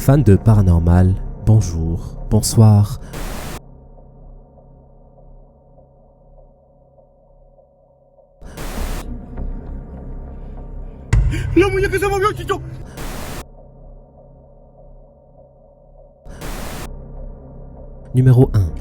Fans de paranormal, bonjour, bonsoir. La muñeca se movió, Chicho. Numéro 1.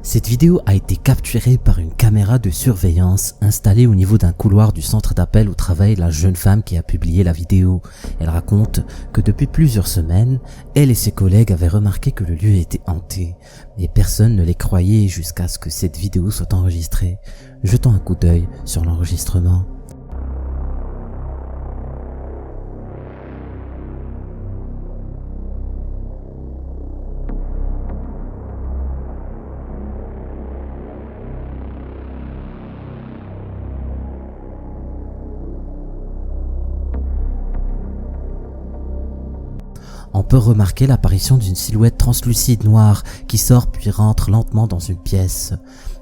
Cette vidéo a été capturée par une caméra de surveillance installée au niveau d'un couloir du centre d'appel où travaille la jeune femme qui a publié la vidéo. Elle raconte que depuis plusieurs semaines, elle et ses collègues avaient remarqué que le lieu était hanté, mais personne ne les croyait jusqu'à ce que cette vidéo soit enregistrée. Jetons un coup d'œil sur l'enregistrement. On peut remarquer l'apparition d'une silhouette translucide noire qui sort puis rentre lentement dans une pièce.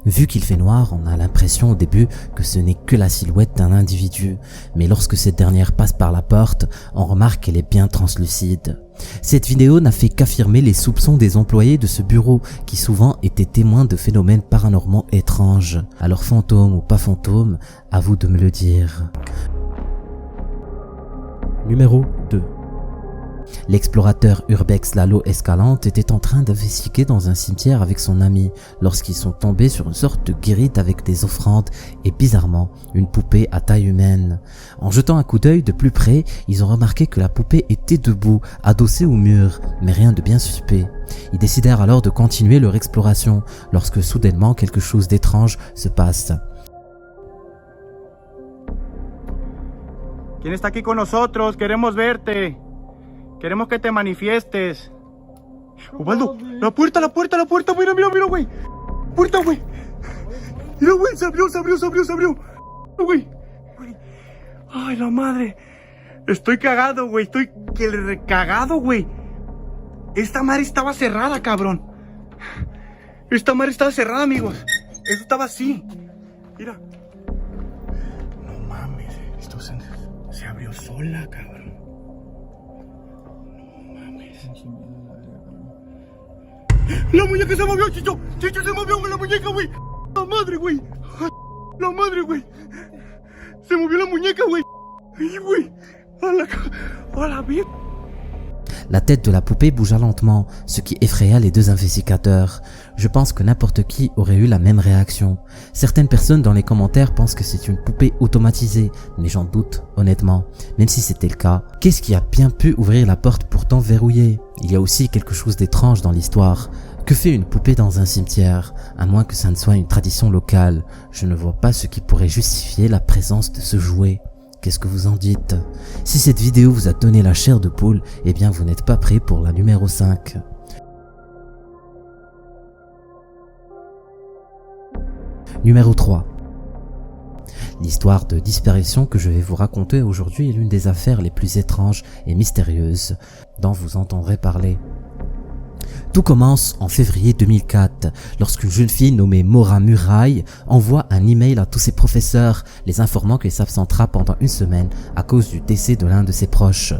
Vu qu'il fait noir, on a l'impression au début que ce n'est que la silhouette d'un individu, mais lorsque cette dernière passe par la porte, on remarque qu'elle est bien translucide. Cette vidéo n'a fait qu'affirmer les soupçons des employés de ce bureau qui souvent étaient témoins de phénomènes paranormaux étranges. Alors fantôme ou pas fantôme, à vous de me le dire. Numéro 2. L'explorateur Urbex Lalo Escalante était en train d'investiguer dans un cimetière avec son ami lorsqu'ils sont tombés sur une sorte de guérite avec des offrandes et bizarrement une poupée à taille humaine. En jetant un coup d'œil de plus près, ils ont remarqué que la poupée était debout, adossée au mur, mais rien de bien suspect. Ils décidèrent alors de continuer leur exploration lorsque soudainement quelque chose d'étrange se passe. ¿Quién está aquí con nosotros? Queremos verte. Queremos que te manifiestes. Ubaldo, la puerta, mira, güey. Puerta, güey. Mira, güey, se abrió. Güey. Ay, la madre. Estoy cagado, güey. Estoy recagado, güey. Esta madre estaba cerrada, cabrón. Esta madre estaba cerrada, amigos. Eso estaba así. Mira. No mames, esto se abrió sola, cabrón. La muñeca se movió, Chicho. Chicho se movió, güey, la muñeca, güey. La madre, güey. La madre, güey. Se movió la muñeca, güey. Ay, güey. A la vie. La tête de la poupée bougea lentement, ce qui effraya les deux investigateurs. Je pense que n'importe qui aurait eu la même réaction. Certaines personnes dans les commentaires pensent que c'est une poupée automatisée, mais j'en doute, honnêtement. Même si c'était le cas, qu'est-ce qui a bien pu ouvrir la porte pourtant verrouillée? Il y a aussi quelque chose d'étrange dans l'histoire. Que fait une poupée dans un cimetière? À moins que ça ne soit une tradition locale, je ne vois pas ce qui pourrait justifier la présence de ce jouet. Qu'est-ce que vous en dites? Si cette vidéo vous a donné la chair de poule, eh bien vous n'êtes pas prêt pour la numéro 5. Numéro 3. L'histoire de disparition que je vais vous raconter aujourd'hui est l'une des affaires les plus étranges et mystérieuses dont vous entendrez parler. Tout commence en février 2004, lorsqu'une jeune fille nommée Maura Muraille envoie un email à tous ses professeurs, les informant qu'elle s'absentera pendant une semaine à cause du décès de l'un de ses proches.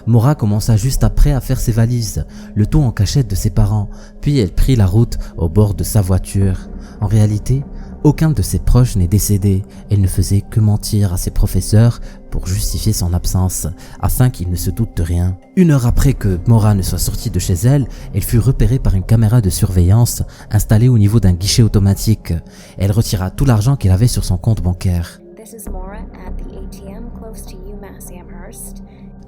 Maura commença juste après à faire ses valises, le tout en cachette de ses parents, puis elle prit la route au bord de sa voiture. En réalité, aucun de ses proches n'est décédé, elle ne faisait que mentir à ses professeurs pour justifier son absence, afin qu'ils ne se doutent de rien. Une heure après que Maura ne soit sortie de chez elle, elle fut repérée par une caméra de surveillance installée au niveau d'un guichet automatique. Elle retira tout l'argent qu'elle avait sur son compte bancaire.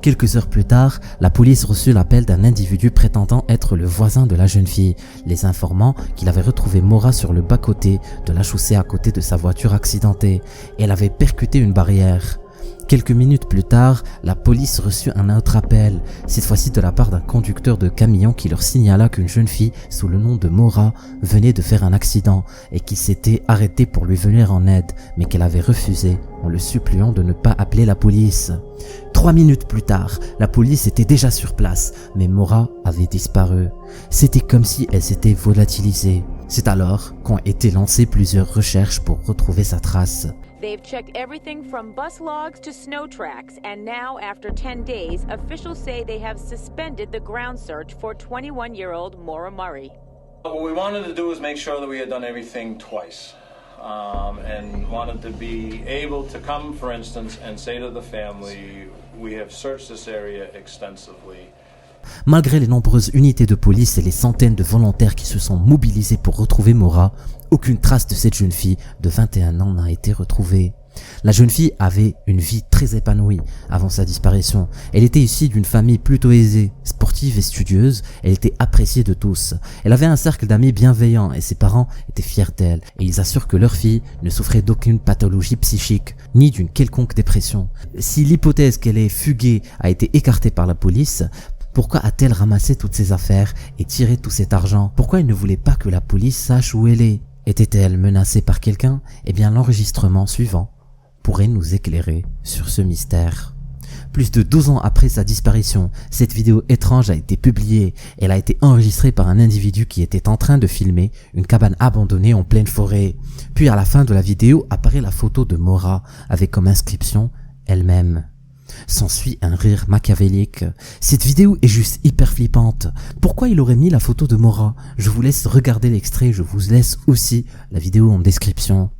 Quelques heures plus tard, la police reçut l'appel d'un individu prétendant être le voisin de la jeune fille, les informant qu'il avait retrouvé Maura sur le bas-côté de la chaussée à côté de sa voiture accidentée. Elle avait percuté une barrière. Quelques minutes plus tard, la police reçut un autre appel, cette fois-ci de la part d'un conducteur de camion qui leur signala qu'une jeune fille sous le nom de Maura venait de faire un accident et qu'il s'était arrêté pour lui venir en aide, mais qu'elle avait refusé en le suppliant de ne pas appeler la police. 3 minutes plus tard, la police était déjà sur place, mais Maura avait disparu. C'était comme si elle s'était volatilisée. C'est alors qu'ont été lancées plusieurs recherches pour retrouver sa trace. They've checked everything from bus logs to snow tracks, and now, after 10 days, officials say they have suspended the ground search for 21-year-old Maura Murray. What we wanted to do was make sure that we had done everything twice, and wanted to be able to come, for instance, and say to the family, we have searched this area extensively. Malgré les nombreuses unités de police et les centaines de volontaires qui se sont mobilisés pour retrouver Maura, aucune trace de cette jeune fille de 21 ans n'a été retrouvée. La jeune fille avait une vie très épanouie avant sa disparition. Elle était issue d'une famille plutôt aisée, sportive et studieuse. Elle était appréciée de tous. Elle avait un cercle d'amis bienveillants et ses parents étaient fiers d'elle. Et ils assurent que leur fille ne souffrait d'aucune pathologie psychique, ni d'une quelconque dépression. Si l'hypothèse qu'elle ait fugué a été écartée par la police, pourquoi a-t-elle ramassé toutes ses affaires et tiré tout cet argent? Pourquoi elle ne voulait pas que la police sache où elle est? Était-elle menacée par quelqu'un? Eh bien, l'enregistrement suivant pourrait nous éclairer sur ce mystère. Plus de 12 ans après sa disparition, cette vidéo étrange a été publiée. Elle a été enregistrée par un individu qui était en train de filmer une cabane abandonnée en pleine forêt. Puis à la fin de la vidéo apparaît la photo de Maura avec comme inscription « Elle-même ». S'ensuit un rire machiavélique. Cette vidéo est juste hyper flippante. Pourquoi il aurait mis la photo de Maura? Je vous laisse regarder l'extrait, je vous laisse aussi la vidéo en description.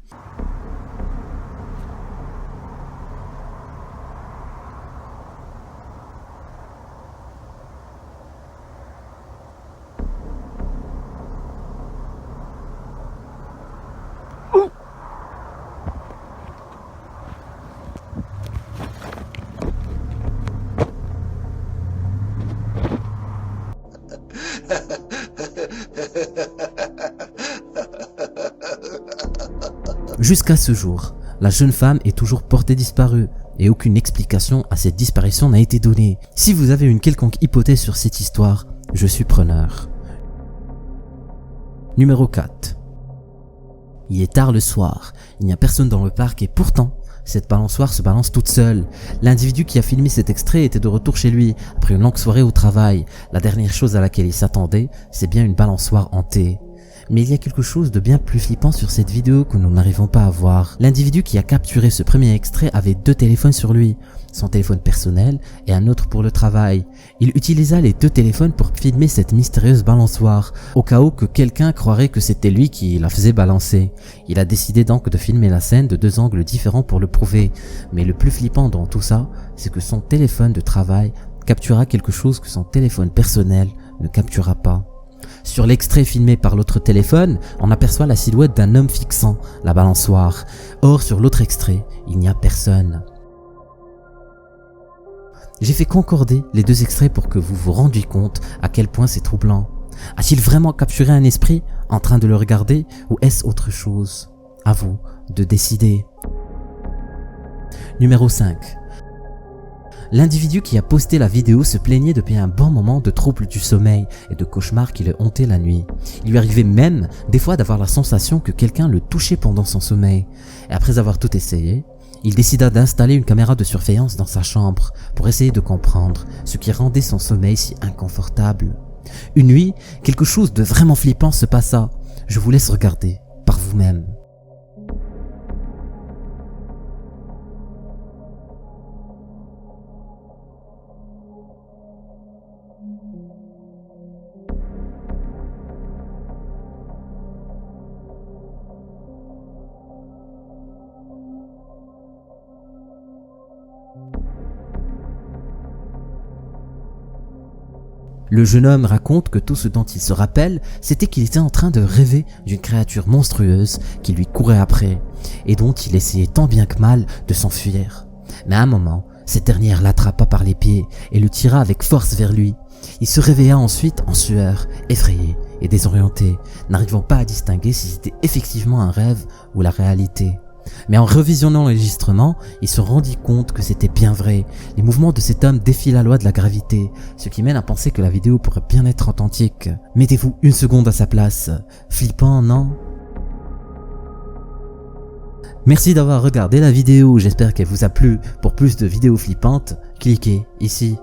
Jusqu'à ce jour, la jeune femme est toujours portée disparue et aucune explication à cette disparition n'a été donnée. Si vous avez une quelconque hypothèse sur cette histoire, je suis preneur. Numéro 4. Il est tard le soir, il n'y a personne dans le parc et pourtant, cette balançoire se balance toute seule. L'individu qui a filmé cet extrait était de retour chez lui après une longue soirée au travail. La dernière chose à laquelle il s'attendait, c'est bien une balançoire hantée. Mais il y a quelque chose de bien plus flippant sur cette vidéo que nous n'arrivons pas à voir. L'individu qui a capturé ce premier extrait avait 2 téléphones sur lui, son téléphone personnel et un autre pour le travail. Il utilisa les 2 téléphones pour filmer cette mystérieuse balançoire, au cas où que quelqu'un croirait que c'était lui qui la faisait balancer. Il a décidé donc de filmer la scène de 2 angles différents pour le prouver. Mais le plus flippant dans tout ça, c'est que son téléphone de travail captura quelque chose que son téléphone personnel ne captura pas. Sur l'extrait filmé par l'autre téléphone, on aperçoit la silhouette d'un homme fixant la balançoire. Or, sur l'autre extrait, il n'y a personne. J'ai fait concorder les 2 extraits pour que vous vous rendiez compte à quel point c'est troublant. A-t-il vraiment capturé un esprit en train de le regarder ou est-ce autre chose? À vous de décider. Numéro 5. L'individu qui a posté la vidéo se plaignait depuis un bon moment de troubles du sommeil et de cauchemars qui le hantaient la nuit. Il lui arrivait même des fois d'avoir la sensation que quelqu'un le touchait pendant son sommeil. Et après avoir tout essayé, il décida d'installer une caméra de surveillance dans sa chambre pour essayer de comprendre ce qui rendait son sommeil si inconfortable. Une nuit, quelque chose de vraiment flippant se passa. Je vous laisse regarder par vous-même. Le jeune homme raconte que tout ce dont il se rappelle, c'était qu'il était en train de rêver d'une créature monstrueuse qui lui courait après et dont il essayait tant bien que mal de s'enfuir. Mais à un moment, cette dernière l'attrapa par les pieds et le tira avec force vers lui. Il se réveilla ensuite en sueur, effrayé et désorienté, n'arrivant pas à distinguer si c'était effectivement un rêve ou la réalité. Mais en revisionnant l'enregistrement, il se rendit compte que c'était bien vrai. Les mouvements de cet homme défient la loi de la gravité, ce qui mène à penser que la vidéo pourrait bien être authentique. Mettez-vous une seconde à sa place. Flippant, non? Merci d'avoir regardé la vidéo, j'espère qu'elle vous a plu. Pour plus de vidéos flippantes, cliquez ici.